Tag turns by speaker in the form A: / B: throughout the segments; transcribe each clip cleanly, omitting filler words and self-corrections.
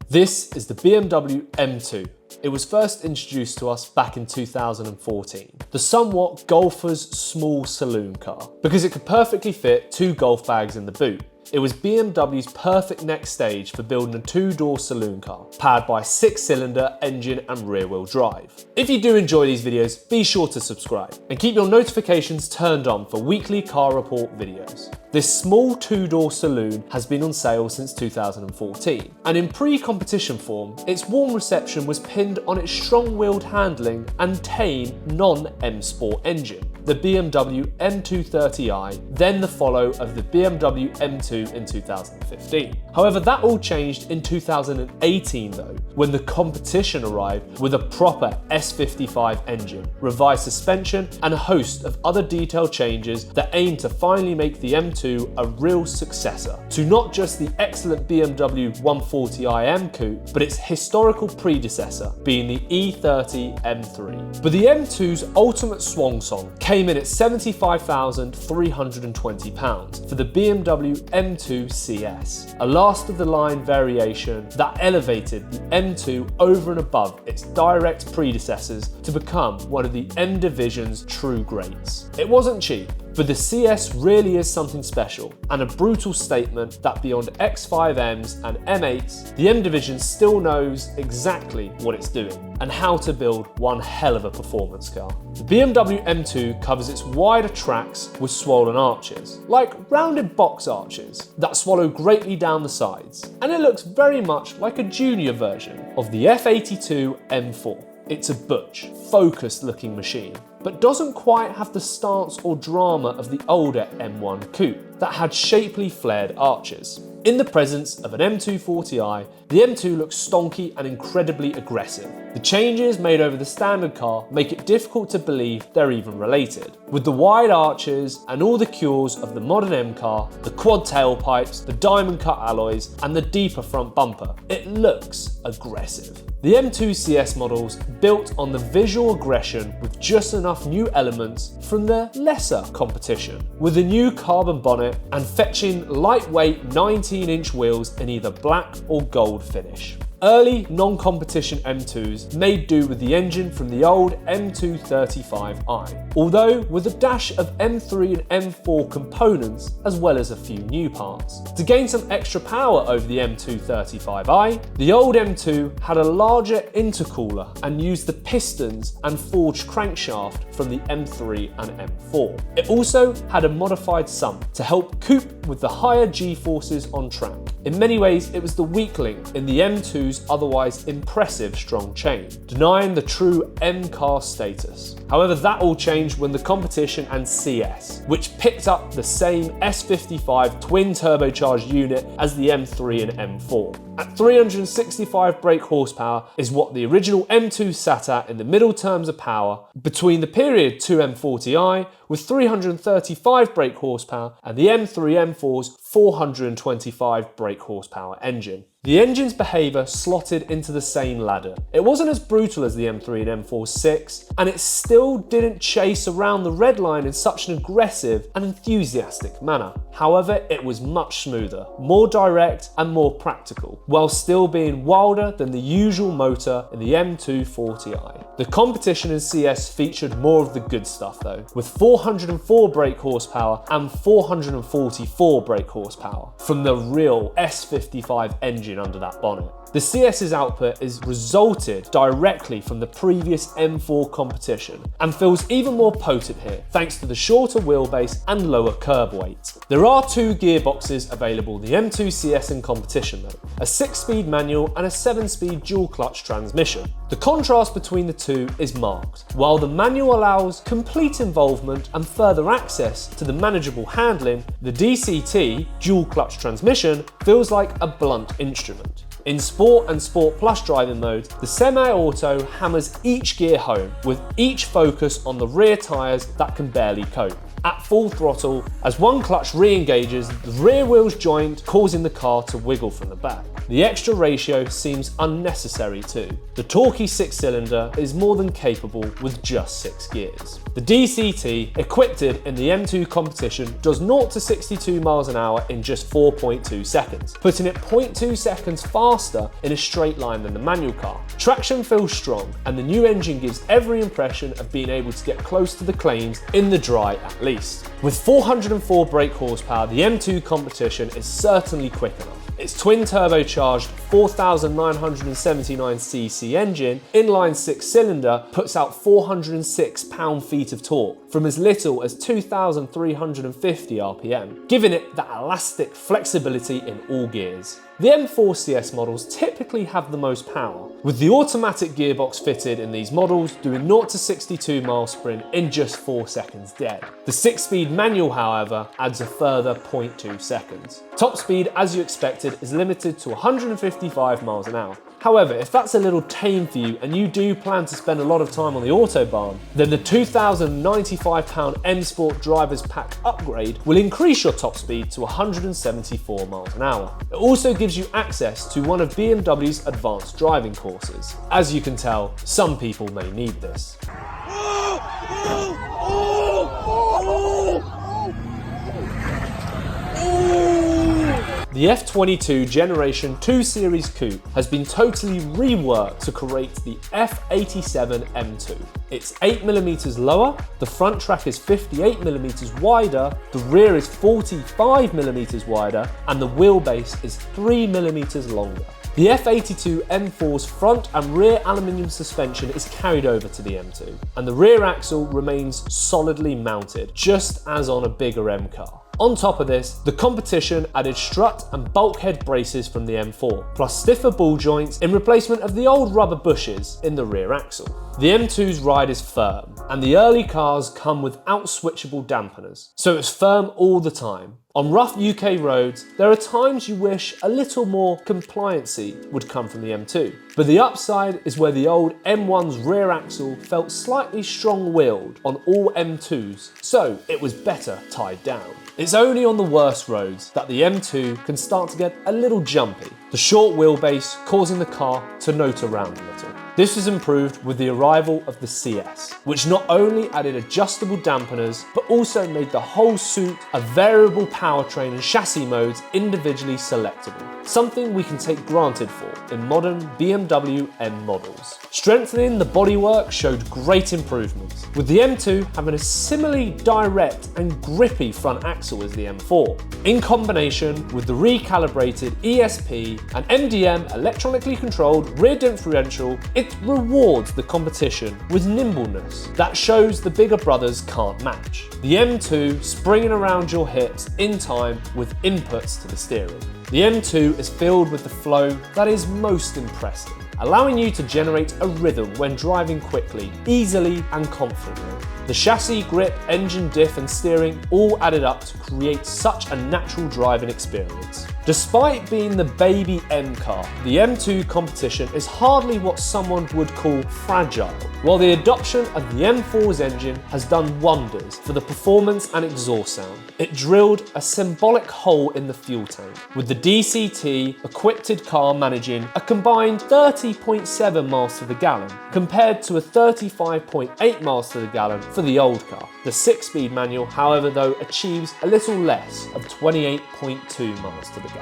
A: This is the BMW M2. It was first introduced to us back in 2014. The somewhat golfer's small saloon car, because it could perfectly fit 2 golf bags in the boot. It was BMW's perfect next stage for building a 2-door saloon car, powered by a 6-cylinder engine and rear-wheel drive. If you do enjoy these videos, be sure to subscribe and keep your notifications turned on for weekly car report videos. This small 2-door saloon has been on sale since 2014, and in pre-competition form, its warm reception was pinned on its strong-wheeled handling and tame non-M Sport engine, the BMW M230i, then the follow of the BMW M2 in 2015. However, that all changed in 2018 though, when the competition arrived with a proper S55 engine, revised suspension, and a host of other detailed changes that aim to finally make the M2 a real successor to not just the excellent BMW 140i M Coupe, but its historical predecessor, being the E30 M3. But the M2's ultimate swan song came in at £75,320 for the BMW M2 CS, a last-of-the-line variation that elevated the M2 over and above its direct predecessors to become one of the M Division's true greats. It wasn't cheap, but the CS really is something special, and a brutal statement that beyond X5Ms and M8s, the M Division still knows exactly what it's doing and how to build one hell of a performance car. The BMW M2 covers its wider tracks with swollen arches, like rounded box arches that swallow greatly down the sides, and it looks very much like a junior version of the F82 M4. It's a butch, focused looking machine, but doesn't quite have the stance or drama of the older M1 Coupe that had shapely flared arches. In the presence of an M240i, the M2 looks stonky and incredibly aggressive. The changes made over the standard car make it difficult to believe they're even related. With the wide arches and all the cures of the modern M car, the quad tailpipes, the diamond cut alloys, and the deeper front bumper, it looks aggressive. The M2 CS models built on the visual aggression with just enough new elements from the lesser competition, with a new carbon bonnet and fetching lightweight 19-inch wheels in either black or gold finish. Early non-competition M2s made do with the engine from the old M235i, although with a dash of M3 and M4 components as well as a few new parts. To gain some extra power over the M235i, the old M2 had a larger intercooler and used the pistons and forged crankshaft from the M3 and M4. It also had a modified sump to help cope with the higher G-forces on track. In many ways, it was the weak link in the M2's otherwise impressive strong chain, denying the true M car status. However, that all changed when the competition and CS, which picked up the same S55 twin turbocharged unit as the M3 and M4. At 365 brake horsepower is what the original M2 sat at in the middle terms of power between the period 2M40i with 335 brake horsepower and the M3 M4's 425 brake horsepower engine. The engine's behaviour slotted into the same ladder. It wasn't as brutal as the M3 and M4's 6, and it still didn't chase around the red line in such an aggressive and enthusiastic manner. However, it was much smoother, more direct and more practical, while still being wilder than the usual motor in the M240i. The competition in CS featured more of the good stuff though, with 404 brake horsepower and 444 brake horsepower from the real S55 engine under that bonnet. The CS's output is resulted directly from the previous M4 competition and feels even more potent here thanks to the shorter wheelbase and lower curb weight. There are 2 gearboxes available in the M2 CS in competition though, a 6-speed manual and a 7-speed dual clutch transmission. The contrast between the two is marked. While the manual allows complete involvement and further access to the manageable handling, the DCT, dual clutch transmission, feels like a blunt instrument. In Sport and Sport Plus driving modes, the semi-auto hammers each gear home, with each focus on the rear tyres that can barely cope. At full throttle, as one clutch re-engages, the rear wheels joint, causing the car to wiggle from the back. The extra ratio seems unnecessary too. The torquey 6-cylinder is more than capable with just 6 gears. The DCT, equipped in the M2 competition, does 0 to 62 miles an hour in just 4.2 seconds, putting it 0.2 seconds faster in a straight line than the manual car. Traction feels strong, and the new engine gives every impression of being able to get close to the claims in the dry at least. With 404 brake horsepower, the M2 competition is certainly quick enough. Its twin turbocharged 4,979cc engine, inline 6-cylinder, puts out 406 pound-feet of torque from as little as 2,350 RPM, giving it that elastic flexibility in all gears. The M4 CS models typically have the most power, with the automatic gearbox fitted in these models doing 0 to 62 mile sprint in just 4 seconds dead. The 6-speed manual, however, adds a further 0.2 seconds. Top speed, as you expected, is limited to 155 miles an hour. However, if that's a little tame for you and you do plan to spend a lot of time on the Autobahn, then the £2,095 M Sport Drivers Pack upgrade will increase your top speed to 174 miles an hour. It also gives you access to one of BMW's advanced driving courses. As you can tell, some people may need this. The F22 Generation 2 Series Coupe has been totally reworked to create the F87 M2. It's 8mm lower, the front track is 58mm wider, the rear is 45mm wider, and the wheelbase is 3mm longer. The F82 M4's front and rear aluminium suspension is carried over to the M2, and the rear axle remains solidly mounted, just as on a bigger M car. On top of this, the competition added strut and bulkhead braces from the M4, plus stiffer ball joints in replacement of the old rubber bushes in the rear axle. The M2's ride is firm, and the early cars come without switchable dampeners, so it's firm all the time. On rough UK roads, there are times you wish a little more compliancy would come from the M2, but the upside is where the old M1's rear axle felt slightly strong-willed on all M2s, so it was better tied down. It's only on the worst roads that the M2 can start to get a little jumpy, the short wheelbase causing the car to note around a little. This was improved with the arrival of the CS, which not only added adjustable dampeners, but also made the whole suite of variable powertrain and chassis modes individually selectable, something we can take granted for in modern BMW M models. Strengthening the bodywork showed great improvements, with the M2 having a similarly direct and grippy front axle as the M4. In combination with the recalibrated ESP and MDM electronically controlled rear differential, it rewards the competition with nimbleness that shows the bigger brothers can't match. The M2 springing around your hips in time with inputs to the steering. The M2 is filled with the flow that is most impressive, allowing you to generate a rhythm when driving quickly, easily and confidently. The chassis, grip, engine, diff and steering all added up to create such a natural driving experience. Despite being the baby M car, the M2 competition is hardly what someone would call fragile, while the adoption of the M4's engine has done wonders for the performance and exhaust sound. It drilled a symbolic hole in the fuel tank, with the DCT equipped car managing a combined 30.7 miles to the gallon, compared to a 35.8 miles to the gallon for the old car. The 6-speed manual, however, though, achieves a little less of 28.2 miles to the gallon.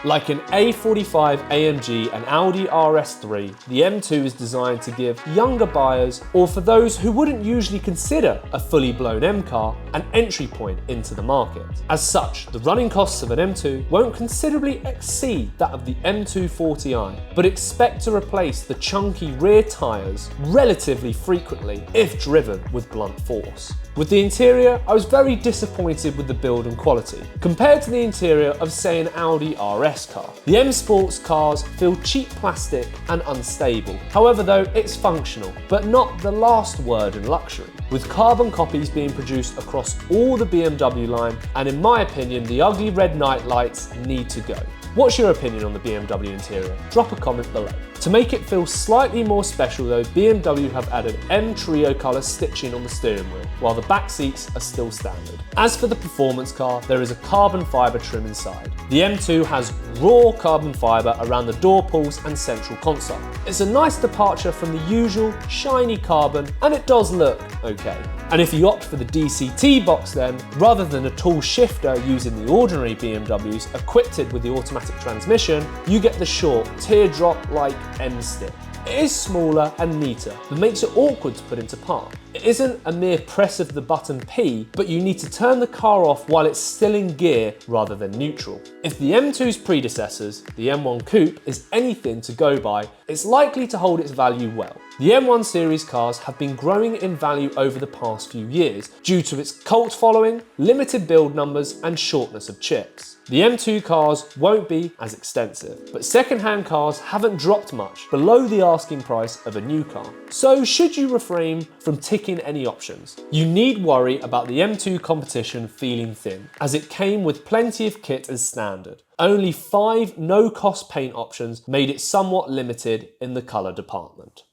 A: Like an A45 AMG and Audi RS3, the M2 is designed to give younger buyers, or for those who wouldn't usually consider a fully blown M car, an entry point into the market. As such, the running costs of an M2 won't considerably exceed that of the M240i, but expect to replace the chunky rear tyres relatively frequently if driven with blunt force. With the interior, I was very disappointed with the build and quality, compared to the interior of, say, an Audi RS car. The M Sports cars feel cheap plastic and unstable. However, though, it's functional, but not the last word in luxury, with carbon copies being produced across all the BMW line, and in my opinion, the ugly red night lights need to go. What's your opinion on the BMW interior? Drop a comment below. To make it feel slightly more special though, BMW have added M Trio colour stitching on the steering wheel, while the back seats are still standard. As for the performance car, there is a carbon fibre trim inside. The M2 has raw carbon fibre around the door pulls and central console. It's a nice departure from the usual shiny carbon, and it does look okay. And if you opt for the DCT box then, rather than a tall shifter using the ordinary BMWs equipped with the automatic transmission, you get the short, teardrop-like M-stick. It is smaller and neater, but makes it awkward to put into park. It isn't a mere press of the button P, but you need to turn the car off while it's still in gear rather than neutral. If the M2's predecessors, the M1 Coupe, is anything to go by, it's likely to hold its value well. The M1 series cars have been growing in value over the past few years due to its cult following, limited build numbers and shortness of chips. The M2 cars won't be as extensive, but second-hand cars haven't dropped much below the asking price of a new car. So should you refrain from ticking any options? You need worry about the M2 competition feeling thin, as it came with plenty of kit as standard. Only 5 no-cost paint options made it somewhat limited in the colour department.